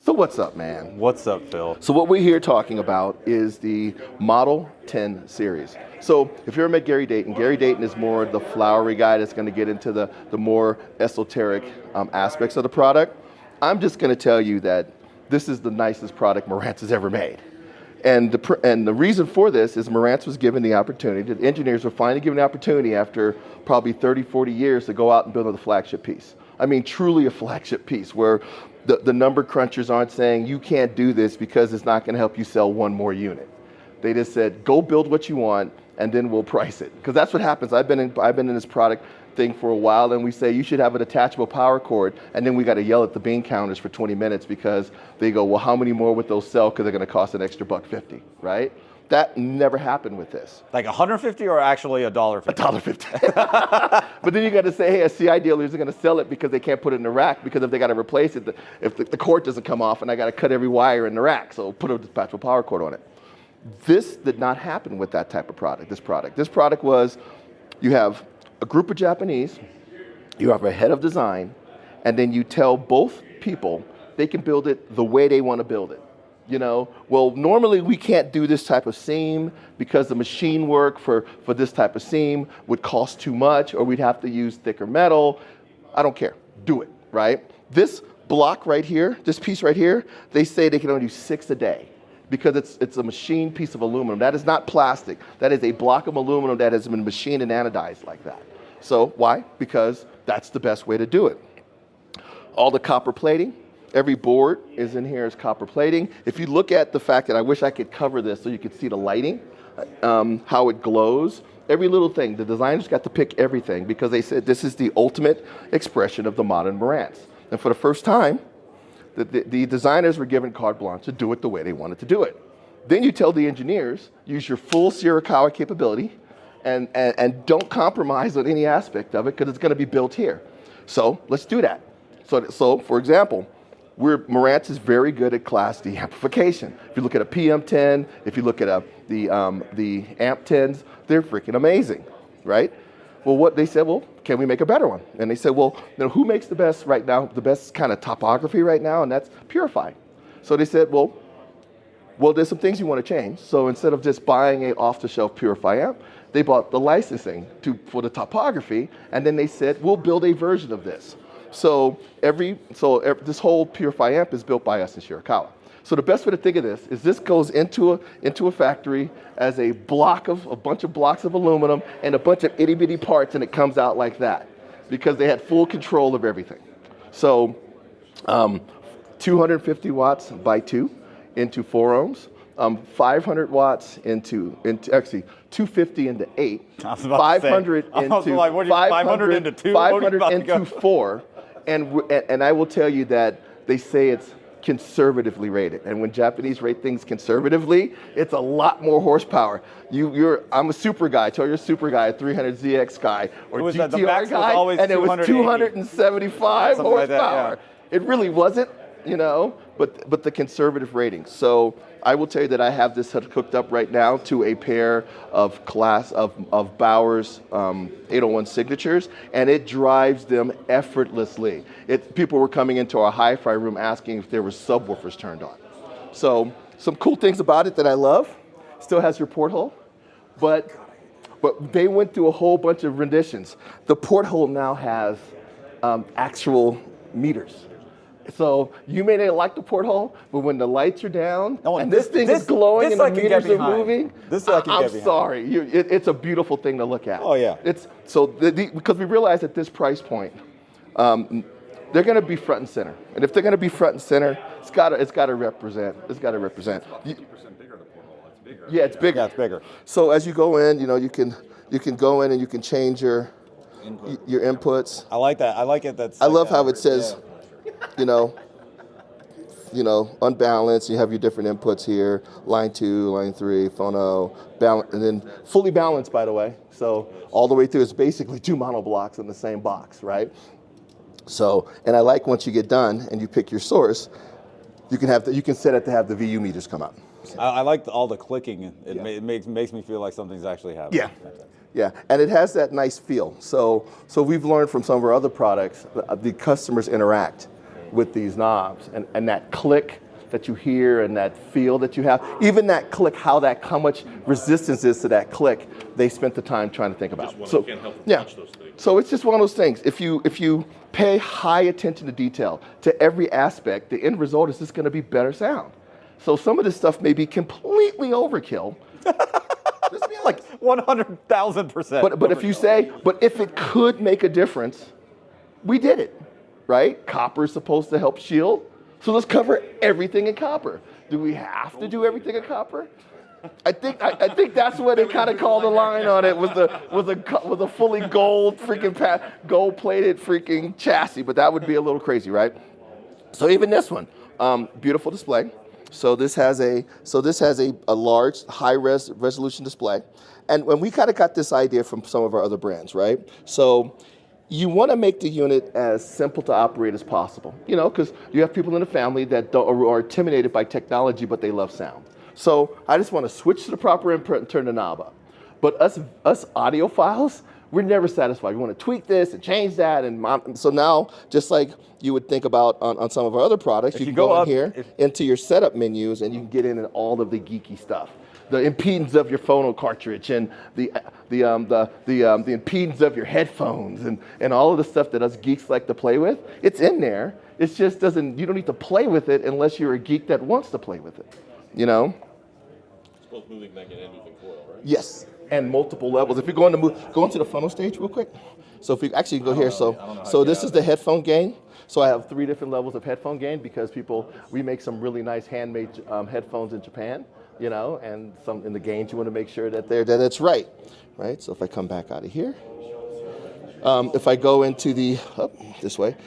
So what's up, man? What's up, Phil? So what we're here talking about is the Model 10 series. So if you ever met Gary Dayton is more the flowery guy that's going to get into the more esoteric aspects of the product. I'm just going to tell you that this is the nicest product Marantz has ever made. And the reason for this is Marantz was given the opportunity, the engineers were finally given the opportunity after probably 30, 40 years to go out and build a flagship piece. I mean, truly a flagship piece where the number crunchers aren't saying you can't do this because it's not going to help you sell one more unit. They just said, go build what you want and then we'll price it. Because that's what happens. I've been in this product thing for a while, and we say you should have a detachable power cord, and then we got to yell at the bean counters for 20 minutes because they go, well, how many more would those sell because they're going to cost an extra $1.50, right? That never happened with this. Like $150 or actually $1.50? $1.50. But then you got to say, hey, a CI dealer isn't going to sell it because they can't put it in the rack, because if they got to replace it, if the cord doesn't come off and I got to cut every wire in the rack, so put a detachable power cord on it. This did not happen with that type of product, this product. This product was, you have a group of Japanese, you have a head of design, and then you tell both people they can build it the way they want to build it. You know, well, normally we can't do this type of seam because the machine work for this type of seam would cost too much, or we'd have to use thicker metal. I don't care, do it, right? This block right here, this piece right here, they say they can only do 6 a day because it's a machined piece of aluminum. That is not plastic. That is a block of aluminum that has been machined and anodized like that. So why? Because that's the best way to do it. All the copper plating, every board is in here is copper plating. If you look at the fact that I wish I could cover this so you could see the lighting, how it glows, every little thing, the designers got to pick everything because they said this is the ultimate expression of the modern Marantz. And for the first time, the designers were given carte blanche to do it the way they wanted to do it. Then you tell the engineers, use your full Shirakawa capability and don't compromise on any aspect of it because it's going to be built here. So let's do that. So for example, Marantz is very good at Class D amplification. If you look at a PM10, if you look at the AMP10s, they're freaking amazing, right? Well, what they said, well, can we make a better one? And they said, well, who makes the best right now, the best kind of topography right now, and that's Purify. So they said, well, there's some things you want to change. So instead of just buying a off-the-shelf Purify amp, they bought the licensing for the topography, and then they said, we'll build a version of this. So this whole Purify amp is built by us in Shirakawa. So the best way to think of this goes into a factory as a bunch of blocks of aluminum and a bunch of itty bitty parts, and it comes out like that because they had full control of everything. So 250 watts by 2 into 4 ohms, 500 watts into actually 250 into 8, 500 into 2, 500 into 4, and I will tell you that they say it's conservatively rated, and when Japanese rate things conservatively, it's a lot more horsepower. I'm a super guy. Tell your super guy, a 300ZX guy or GTR guy, and it was 275 horsepower. Like that, yeah. It really wasn't, but the conservative rating. So I will tell you that I have this hooked up right now to a pair of Bauer's 801 signatures, and it drives them effortlessly. People were coming into our hi-fi room asking if there were subwoofers turned on. So some cool things about it that I love. Still has your porthole, but they went through a whole bunch of renditions. The porthole now has actual meters. So you may not like the porthole, but when the lights are down and this thing is glowing and the meters are moving, I'm sorry, it's a beautiful thing to look at. Oh yeah. Because we realize at this price point, they're going to be front and center, and if they're going to be front and center, it's got to represent. It's got to represent. 50% bigger the porthole. It's bigger. Yeah, it's bigger. Yeah, it's bigger. So as you go in, you can go in and you can change your inputs. I like that. I like it. I love how it says. Unbalanced. You have your different inputs here: line 2, line 3, phono, and then fully balanced, by the way. So all the way through, it's basically 2 mono blocks in the same box, right? So, and I like once you get done and you pick your source, you can set it to have the VU meters come out. I like all the clicking. It makes me feel like something's actually happening. Yeah. Yeah, and it has that nice feel. So we've learned from some of our other products, the customers interact with these knobs, and that click that you hear and that feel that you have, even that click, how much resistance is to that click, they spent the time trying to think about. So can't help but yeah, touch those things. so it's just one of those things. If you pay high attention to detail to every aspect, the end result is just going to be better sound. So some of this stuff may be completely overkill. Just being like 100,000%. but if it could make a difference, we did it, right? Copper is supposed to help shield, so let's cover everything in copper. Do we have to do everything in copper? I think that's what they kind of called the line on it was a fully gold freaking gold-plated freaking chassis, but that would be a little crazy, right? So even this one, beautiful display. So this has a large high resolution display, and when we kind of got this idea from some of our other brands, right? So you want to make the unit as simple to operate as possible, because you have people in the family that are intimidated by technology, but they love sound. So I just want to switch to the proper input and turn the knob up. But us audiophiles, we're never satisfied. We want to tweak this and change that, and so now, just like you would think about on some of our other products, you can go in here into your setup menus, and you can get in all of the geeky stuff. The impedance of your phono cartridge and the impedance of your headphones and all of the stuff that us geeks like to play with, it's in there. It just doesn't, you don't need to play with it unless you're a geek that wants to play with it, It's both moving magnet and moving coil, right? Yes, and multiple levels. If you go into the phono stage real quick. So if you actually go here, so this is the headphone gain. So I have 3 different levels of headphone gain because we make some really nice handmade headphones in Japan. And some in the gains you want to make sure that it's right? So if I come back out of here, if I go into this way,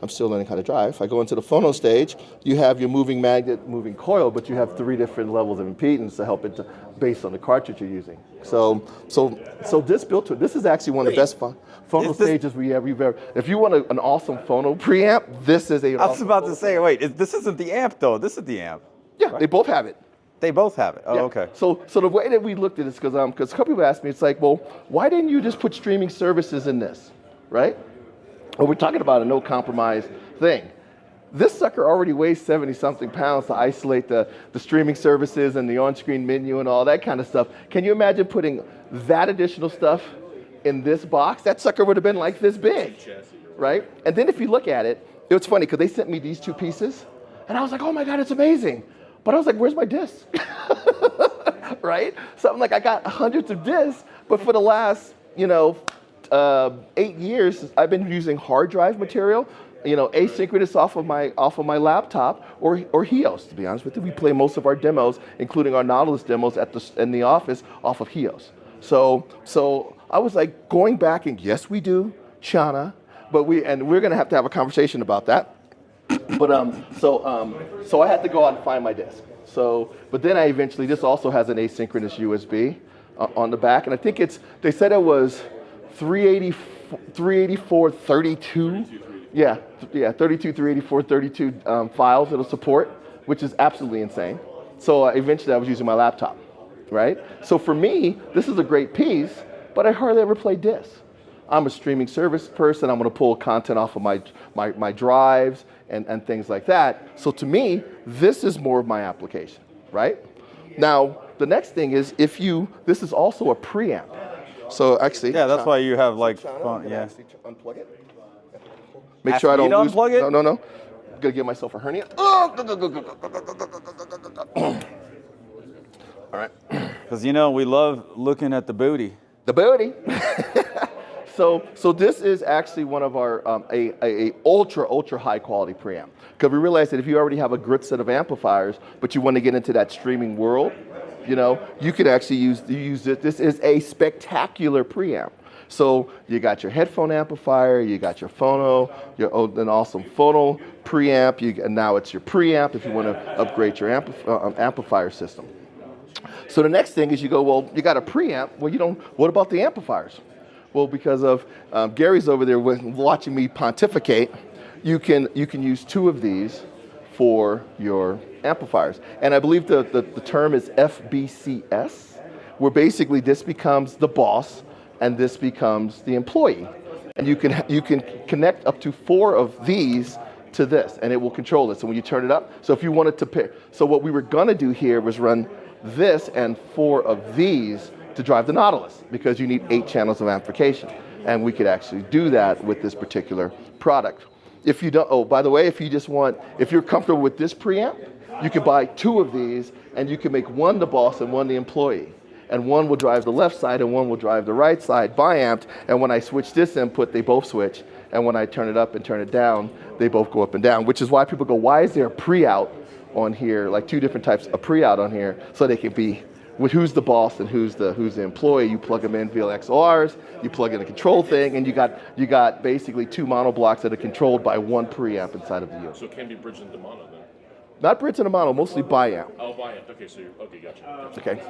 I'm still learning how to drive. If I go into the phono stage, you have your moving magnet, moving coil, but you have 3 different levels of impedance to help it based on the cartridge you're using. So this is actually one of the best phono stages we've ever. If you want an awesome phono preamp, this is a. I was about to say, wait, this isn't the amp though. This is the amp. Yeah, right? They both have it. They both have it. Oh, yeah. Okay. So the way that we looked at this, because a couple people asked me, it's like, well, why didn't you just put streaming services in this, right? Well, we're talking about a no compromise thing. This sucker already weighs 70-something pounds to isolate the streaming services and the on-screen menu and all that kind of stuff. Can you imagine putting that additional stuff in this box? That sucker would have been like this big, right? And then if you look at it, it's funny because they sent me these 2 pieces, and I was like, oh my God, it's amazing. But I was like, where's my disc? Right? So I'm like, I got hundreds of discs, but for the last, 8 years, I've been using hard drive material, asynchronous off of my laptop or Hios. To be honest with you, we play most of our demos, including our Nautilus demos in the office, off of Hios. So I was like going back, and yes, we do Chana, but we're going to have a conversation about that. But so I had to go out and find my disc. But then this also has an asynchronous USB on the back, and I think they said it was 384, 32. Yeah, 32, 384, 32 files it'll support, which is absolutely insane. So eventually I was using my laptop, right? So for me, this is a great piece, but I hardly ever play discs. I'm a streaming service person. I'm going to pull content off of my drives and things like that. So to me, this is more of my application, right? Now, the next thing is this is also a preamp. So actually, yeah, that's why you have unplug it. Make sure I don't lose. Unplug it? No. I'm gonna give myself a hernia. All right. Because we love looking at the booty. The booty. So this is actually one of our a ultra high quality preamp, because we realized that if you already have a good set of amplifiers, but you want to get into that streaming world, you could actually use it. This is a spectacular preamp. So you got your headphone amplifier, you got your phono, an awesome phono preamp, and now it's your preamp if you want to upgrade your amplifier system. So the next thing is you go, well, you got a preamp. Well, what about the amplifiers? Well, because of Gary's over there watching me pontificate, you can use 2 of these for your amplifiers. And I believe the term is FBCS, where basically this becomes the boss and this becomes the employee. And you can connect up to 4 of these to this, and it will control it. So when you turn it up, so if you wanted to pick, so what we were gonna do here was run this and 4 of these to drive the Nautilus, because you need 8 channels of amplification. And we could actually do that with this particular product. If you don't, oh, by the way, if you just want, if you're comfortable with this preamp, you could buy 2 of these, and you can make one the boss and one the employee. And one will drive the left side and one will drive the right side bi-amped. And when I switch this input, they both switch. And when I turn it up and turn it down, they both go up and down, which is why people go, why is there a pre-out on here, like 2 different types of pre-out on here, so they can be with who's the boss and who's the employee. You plug them in via XLRs, you plug in a control thing, and you got basically 2 mono blocks that are controlled by 1 preamp inside of the unit. So it can be bridged into mono then? Not bridge into mono, mostly bi-amp. Oh, bi-amp. Okay, so okay, gotcha. Okay,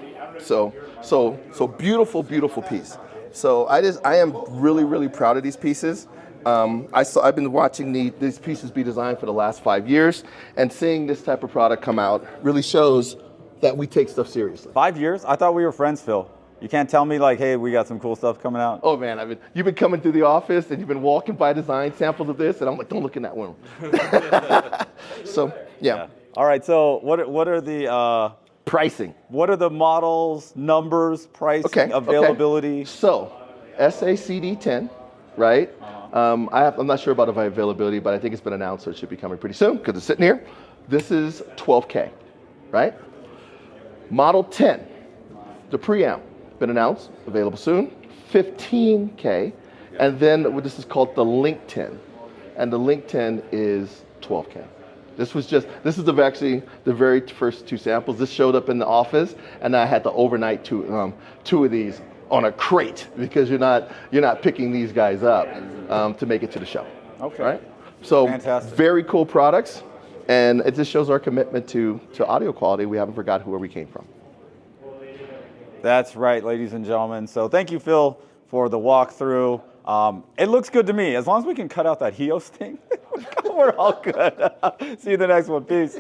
so beautiful, beautiful piece. So I am really, really proud of these pieces. I've been watching these pieces be designed for the last 5 years, and seeing this type of product come out really shows that we take stuff seriously. 5 years? I thought we were friends, Phil. You can't tell me like, hey, we got some cool stuff coming out. Oh man, you've been coming through the office and you've been walking by design samples of this, and I'm like, don't look in that one. So yeah. All right. So what are the Pricing. What are the models, numbers, pricing, availability? Okay. So SACD 10, right? I'm not sure about the availability, but I think it's been announced, so it should be coming pretty soon because it's sitting here. This is 12K, right? Model 10, the preamp, been announced, available soon, 15K. And then this is called the Link 10. And the Link 10 is 12K. This is actually the very first 2 samples. This showed up in the office, and I had to overnight 2 of these on a crate, because you're not picking these guys up to make it to the show. Okay. Right? So fantastic. Very cool products, and it just shows our commitment to audio quality. We haven't forgot where we came from. That's right, ladies and gentlemen. So thank you, Phil, for the walkthrough. It looks good to me. As long as we can cut out that HEOS thing, we're all good. See you in the next one. Peace.